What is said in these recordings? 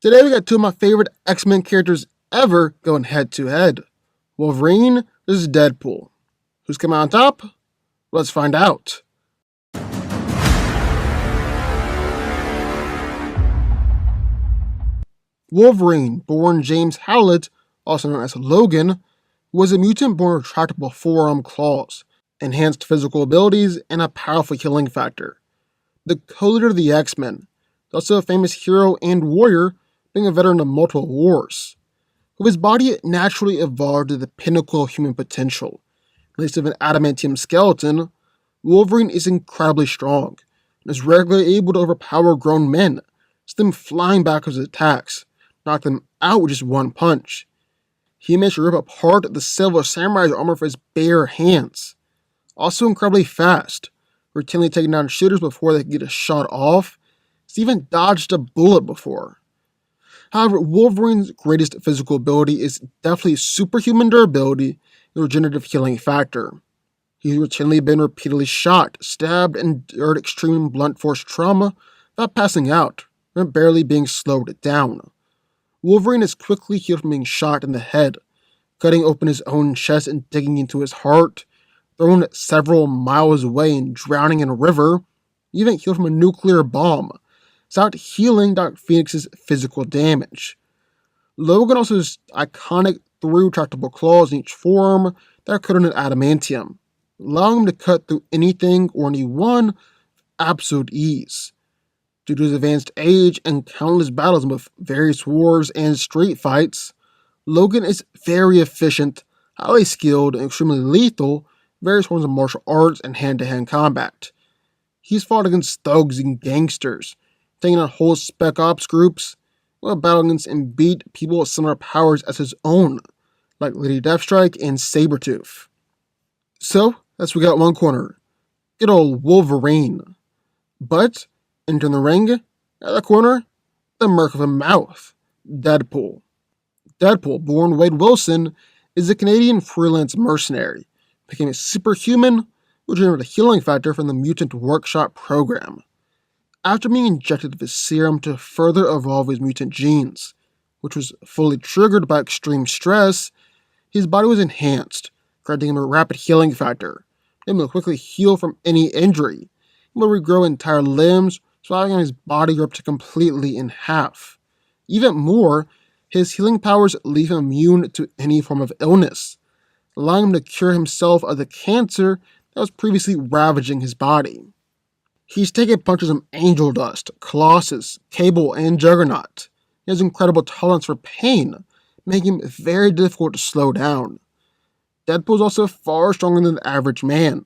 Today we got two of my favorite X-Men characters ever going head to head. Wolverine versus Deadpool. Who's coming on top? Let's find out. Wolverine, born James Howlett, also known as Logan, was a mutant born with retractable forearm claws, enhanced physical abilities, and a powerful healing factor. The co-leader of the X-Men, also a famous hero and warrior, being a veteran of multiple wars. With his body naturally evolved to the pinnacle of human potential. In place of an adamantium skeleton, Wolverine is incredibly strong and is regularly able to overpower grown men, send them flying back with his attacks, knock them out with just one punch. He managed to rip apart the Silver Samurai's armor with his bare hands. Also incredibly fast, routinely taking down shooters before they could get a shot off. He's even dodged a bullet before. However, Wolverine's greatest physical ability is definitely superhuman durability and regenerative healing factor. He's routinely been repeatedly shot, stabbed, and endured extreme blunt force trauma without passing out, and barely being slowed down. Wolverine is quickly healed from being shot in the head, cutting open his own chest and digging into his heart, thrown several miles away and drowning in a river, even healed from a nuclear bomb, without healing Dr. Phoenix's physical damage. Logan also has iconic three retractable claws in each forearm that are coated in adamantium, allowing him to cut through anything or anyone with absolute ease. Due to his advanced age and countless battles with various wars and street fights, Logan is very efficient, highly skilled, and extremely lethal in various forms of martial arts and hand-to-hand combat. He's fought against thugs and gangsters, taking on whole spec ops groups, while battling against and beat people with similar powers as his own, like Lady Deathstrike and Sabretooth. So, that's what we got in one corner. Good old Wolverine. But, entering the ring, at the corner, the merc of a mouth, Deadpool. Deadpool, born Wade Wilson, is a Canadian freelance mercenary, became a superhuman, who generated a healing factor from the Mutant Workshop program. After being injected with his serum to further evolve his mutant genes, which was fully triggered by extreme stress, his body was enhanced, granting him a rapid healing factor, able to quickly heal from any injury, able to regrow entire limbs, swallowing his body ripped completely in half. Even more, his healing powers leave him immune to any form of illness, allowing him to cure himself of the cancer that was previously ravaging his body. He's taken punches from Angel Dust, Colossus, Cable, and Juggernaut. He has incredible tolerance for pain, making him very difficult to slow down. Deadpool is also far stronger than the average man,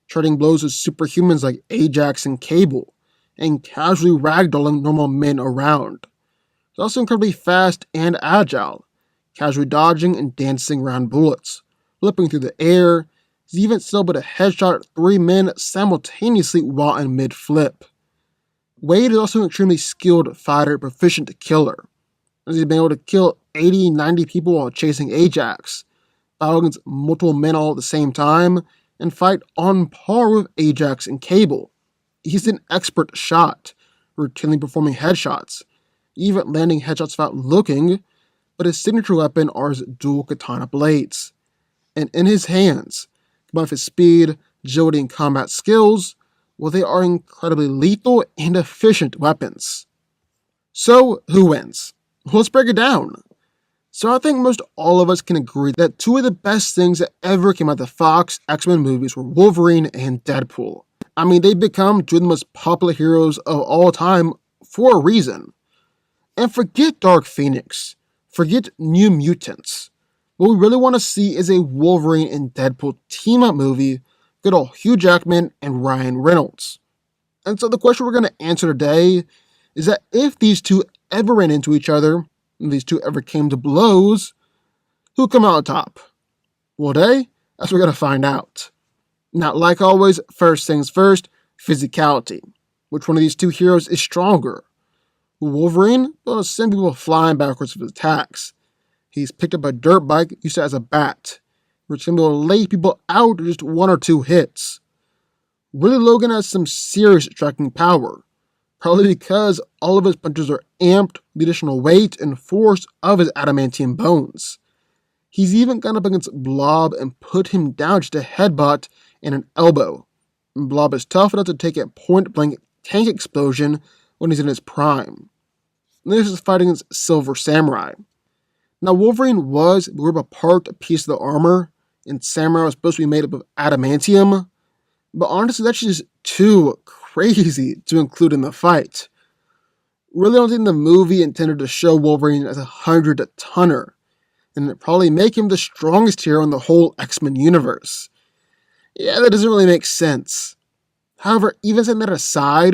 trading blows with superhumans like Ajax and Cable, and casually ragdolling normal men around. He's also incredibly fast and agile, casually dodging and dancing around bullets, flipping through the air. He's even still able to headshot three men simultaneously while in mid-flip. Wade is also an extremely skilled fighter, proficient killer, as he's been able to kill 80-90 people while chasing Ajax, battle against multiple men all at the same time, and fight on par with Ajax and Cable. He's an expert shot, routinely performing headshots, even landing headshots without looking, but his signature weapon are his dual katana blades. And in his hands, combined with his speed, agility, and combat skills, well, they are incredibly lethal and efficient weapons. So, who wins? Well, let's break it down. So I think most all of us can agree that two of the best things that ever came out of the Fox X-Men movies were Wolverine and Deadpool. I mean, they've become two of the most popular heroes of all time for a reason. And forget Dark Phoenix. Forget New Mutants. What we really want to see is a Wolverine and Deadpool team-up movie, good old Hugh Jackman and Ryan Reynolds. And so the question we're going to answer today is that if these two ever ran into each other, and these two ever came to blows, who'd come out on top? Well, today, that's what we're going to find out. Now, like always, first things first, physicality. Which one of these two heroes is stronger? Wolverine will send people flying backwards with his attacks. He's picked up a dirt bike, used it as a bat, which can be able to lay people out with just one or two hits. Willie Logan has some serious striking power, probably because all of his punches are amped with the additional weight and force of his adamantium bones. He's even gone up against Blob and put him down just a headbutt and an elbow. And Blob is tough enough to take a point-blank tank explosion when he's in his prime. And this is fighting against Silver Samurai. Now, Wolverine was ripped apart a piece of the armor, and Samurai was supposed to be made up of adamantium, but honestly, that's just too crazy to include in the fight. Really don't think the movie intended to show Wolverine as a 100-tonner, and it probably make him the strongest hero in the whole X-Men universe. Yeah, that doesn't really make sense. However, even setting that aside,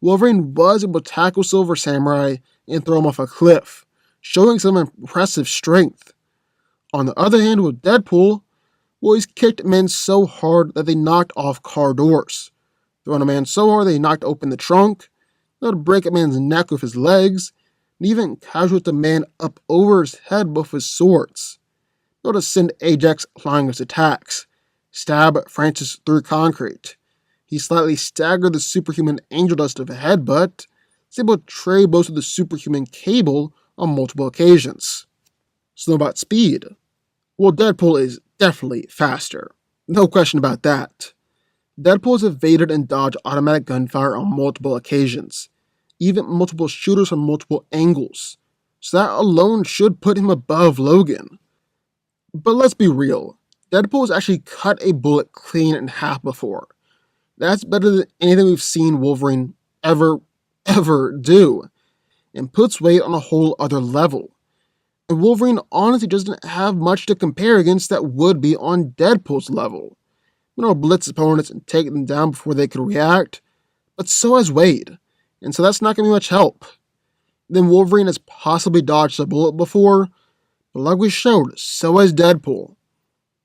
Wolverine was able to tackle Silver Samurai and throw him off a cliff, showing some impressive strength. On the other hand, with Deadpool, well, he's kicked men so hard that they knocked off car doors, thrown a man so hard they knocked open the trunk, able to break a man's neck with his legs, and even casualed the man up over his head with his swords. Able to send Ajax flying his attacks, stab Francis through concrete. He slightly staggered the superhuman Angel Dust with a headbutt, was able to trade blows with the superhuman Cable on multiple occasions. So about speed. Well, Deadpool is definitely faster. No question about that. Deadpool has evaded and dodged automatic gunfire on multiple occasions, even multiple shooters from multiple angles, so that alone should put him above Logan. But let's be real, Deadpool has actually cut a bullet clean in half before. That's better than anything we've seen Wolverine ever do, and puts weight on a whole other level. And Wolverine honestly doesn't have much to compare against that would be on Deadpool's level. Blitz opponents and take them down before they could react, but so has Wade, and so that's not going to be much help. Then Wolverine has possibly dodged a bullet before, but like we showed, so has Deadpool.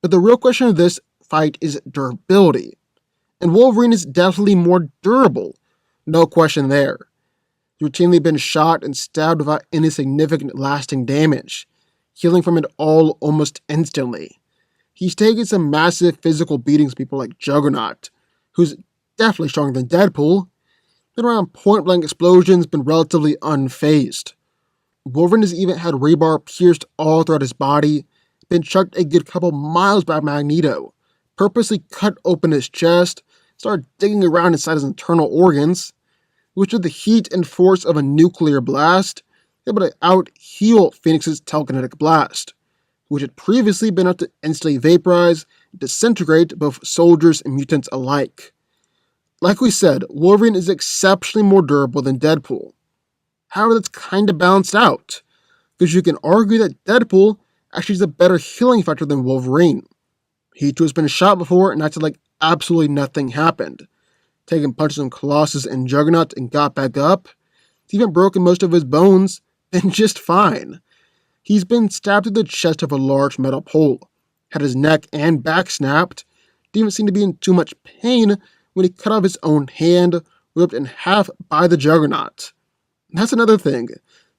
But the real question of this fight is durability, and Wolverine is definitely more durable, no question there. He's routinely been shot and stabbed without any significant lasting damage, healing from it all almost instantly. He's taken some massive physical beatings from people like Juggernaut, who's definitely stronger than Deadpool, been around point-blank explosions, been relatively unfazed. Wolverine has even had rebar pierced all throughout his body, been chucked a good couple miles by Magneto, purposely cut open his chest, started digging around inside his internal organs, which with the heat and force of a nuclear blast, able to out-heal Phoenix's telekinetic blast, which had previously been able to instantly vaporize and disintegrate both soldiers and mutants alike. Like we said, Wolverine is exceptionally more durable than Deadpool. However, that's kind of balanced out, because you can argue that Deadpool actually has a better healing factor than Wolverine. He too has been shot before and acted like absolutely nothing happened, taking punches from Colossus and Juggernaut and got back up. He's even broken most of his bones, been just fine. He's been stabbed through the chest of a large metal pole, had his neck and back snapped, didn't even seem to be in too much pain when he cut off his own hand, ripped in half by the Juggernaut. That's another thing.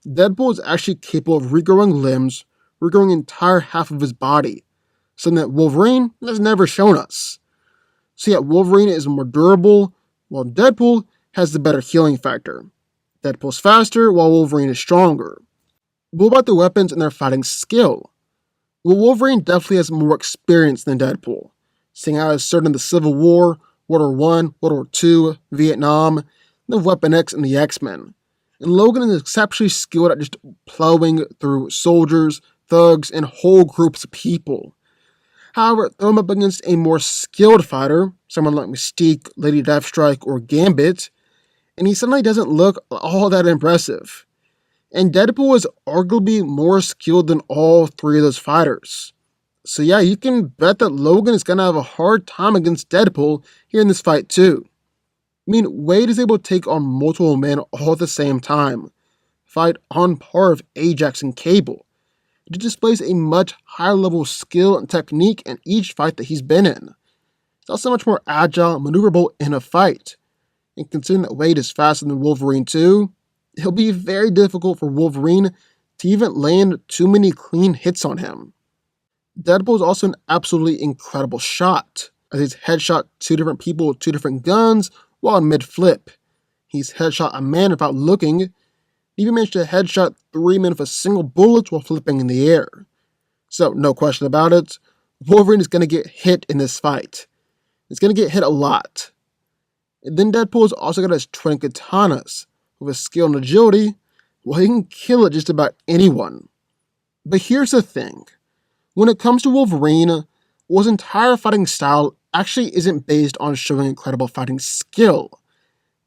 Deadpool is actually capable of regrowing limbs, regrowing an entire half of his body, something that Wolverine has never shown us. So yeah, Wolverine is more durable, while Deadpool has the better healing factor. Deadpool's faster, while Wolverine is stronger. What about the weapons and their fighting skill? Well, Wolverine definitely has more experience than Deadpool, seeing how he's served in the Civil War, World War I, World War II, Vietnam, the Weapon X, and the X-Men. And Logan is exceptionally skilled at just plowing through soldiers, thugs, and whole groups of people. However, throw him up against a more skilled fighter, someone like Mystique, Lady Deathstrike, or Gambit, and he suddenly doesn't look all that impressive. And Deadpool is arguably more skilled than all three of those fighters. So yeah, you can bet that Logan is going to have a hard time against Deadpool here in this fight too. I mean, Wade is able to take on multiple men all at the same time, fight on par with Ajax and Cable. It displays a much higher level of skill and technique in each fight that he's been in. He's also much more agile and maneuverable in a fight. And considering that Wade is faster than Wolverine too, it'll be very difficult for Wolverine to even land too many clean hits on him. Deadpool is also an absolutely incredible shot, as he's headshot two different people with two different guns while in mid-flip. He's headshot a man without looking. He even managed to headshot 3 men with a single bullet while flipping in the air. So, no question about it, Wolverine is going to get hit in this fight. He's going to get hit a lot. And then Deadpool's also got his twin katanas. With his skill and agility, well, he can kill just about anyone. But here's the thing. When it comes to Wolverine, his entire fighting style actually isn't based on showing incredible fighting skill.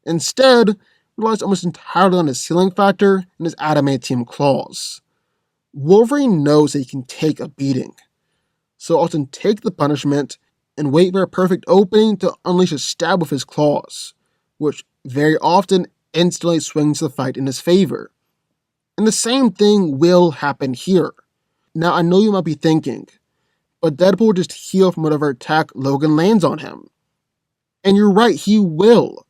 Instead, it relies almost entirely on his healing factor and his adamantium claws. Wolverine knows that he can take a beating, so often take the punishment and wait for a perfect opening to unleash a stab with his claws, which very often instantly swings the fight in his favor. And the same thing will happen here. Now, I know you might be thinking, but Deadpool will just heal from whatever attack Logan lands on him. And you're right, he will.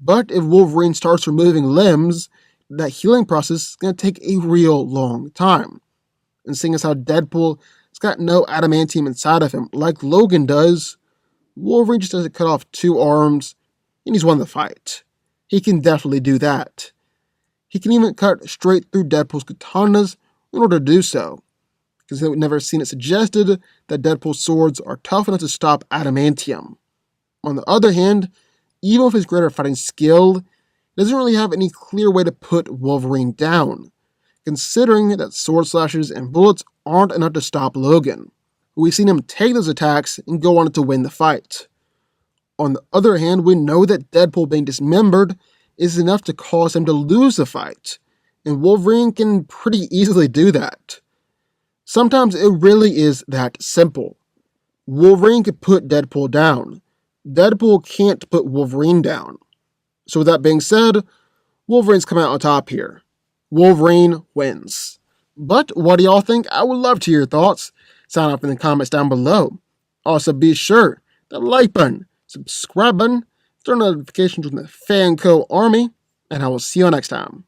But if Wolverine starts removing limbs, that healing process is going to take a real long time. And seeing as how Deadpool has got no adamantium inside of him like Logan does, Wolverine just has to cut off 2 arms and he's won the fight. He can definitely do that. He can even cut straight through Deadpool's katanas in order to do so, because they've never seen it suggested that Deadpool's swords are tough enough to stop adamantium. On the other hand, even with his greater fighting skill, he doesn't really have any clear way to put Wolverine down, considering that sword slashes and bullets aren't enough to stop Logan. We've seen him take those attacks and go on to win the fight. On the other hand, we know that Deadpool being dismembered is enough to cause him to lose the fight, and Wolverine can pretty easily do that. Sometimes it really is that simple. Wolverine can put Deadpool down. Deadpool can't put Wolverine down. So with that being said, Wolverine's coming out on top here. Wolverine wins. But what do y'all think? I would love to hear your thoughts. Sound off in the comments down below. Also be sure to like button, subscribe button, turn notifications from the DanCo army, and I will see you next time.